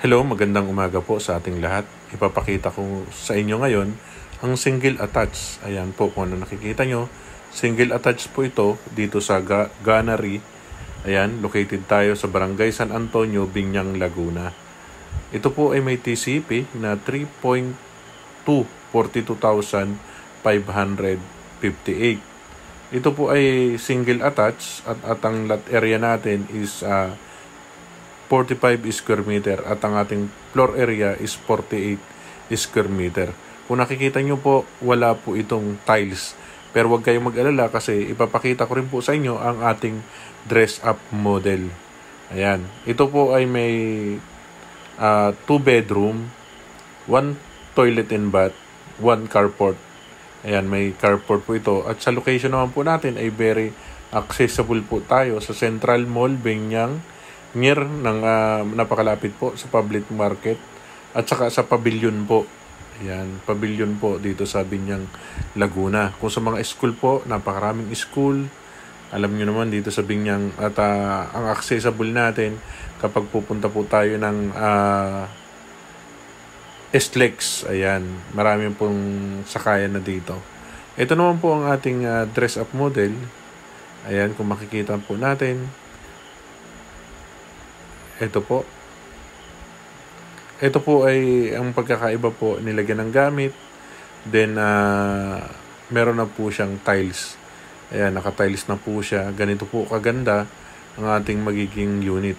Hello, magandang umaga po sa ating lahat. Ipapakita ko sa inyo ngayon ang single attach. Ayan po kung ano nakikita nyo. Single attach po ito dito sa Ganari. Ayan, located tayo sa Barangay San Antonio, Biñang, Laguna. Ito po ay may TCP na 3.242,558. Ito po ay single attach at ang lot area natin is 45 square meter at ang ating floor area is 48 square meter. Kung nakikita nyo po, wala po itong tiles. Pero huwag kayong mag-alala kasi ipapakita ko rin po sa inyo ang ating dress-up model. Ayan. Ito po ay may 2 bedroom, 1 toilet and bath, 1 carport. Ayan, may carport po ito. At sa location naman po natin ay very accessible po tayo sa Central Mall, Biñang, near ng napakalapit po sa public market at saka sa pavilion po. Ayan, pavilion po dito sa Biñang, Laguna. Kung sa mga school po, napakaraming school. Alam niyo naman dito sa Biñang at ang accessible natin kapag pupunta po tayo ng SLEX. Ayan, marami pong sakayan na dito. Ito naman po ang ating dress-up model. Ayan, kung makikita po natin. Ito po. Ito po ay ang pagkakaiba po, nilagyan ng gamit. Then, meron na po siyang tiles. Ayan, naka-tiles na po siya. Ganito po kaganda ang ating magiging unit.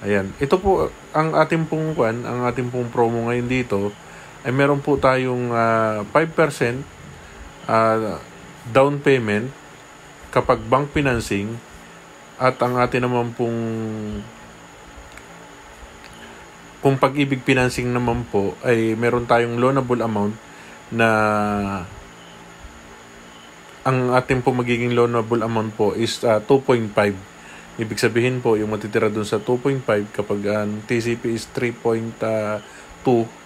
Ayan. Ito po, ang ating pong promo ngayon dito, ay meron po tayong 5% down payment kapag bank financing at ang ating naman pong kung Pag-ibig financing naman po ay meron tayong loanable amount na ang ating po magiging loanable amount po is 2.5. Ibig sabihin po yung matitira dun sa 2.5 kapag TCP is 3.2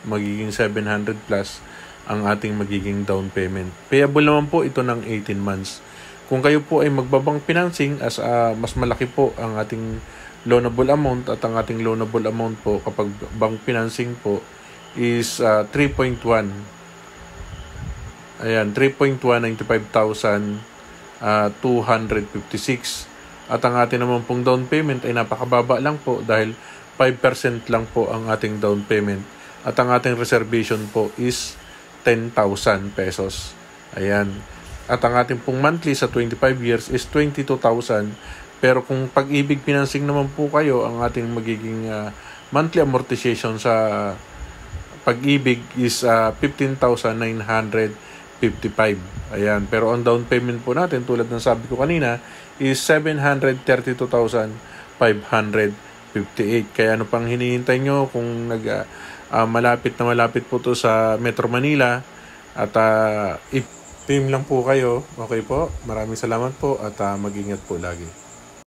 magiging 700 plus ang ating magiging down payment. Payable naman po ito ng 18 months. Kung kayo po ay magbabang financing as mas malaki po ang ating loanable amount at ang ating loanable amount po kapag bank financing po is 3.1. Ayan, 3.195,256. At ang ating naman pong down payment ay napakababa lang po dahil 5% lang po ang ating down payment. At ang ating reservation po is 10,000 pesos. Ayan. At ang ating pong monthly sa 25 years is 22,000. Pero kung Pag-ibig financing naman po kayo, ang ating magiging monthly amortization sa Pag-ibig is 15,955. Ayan. Pero ang down payment po natin, tulad ng sabi ko kanina, is 732,558. Kaya ano pang hinihintay nyo kung malapit po to sa Metro Manila at team lang po kayo. Okay po. Maraming salamat po at mag-ingat po lagi.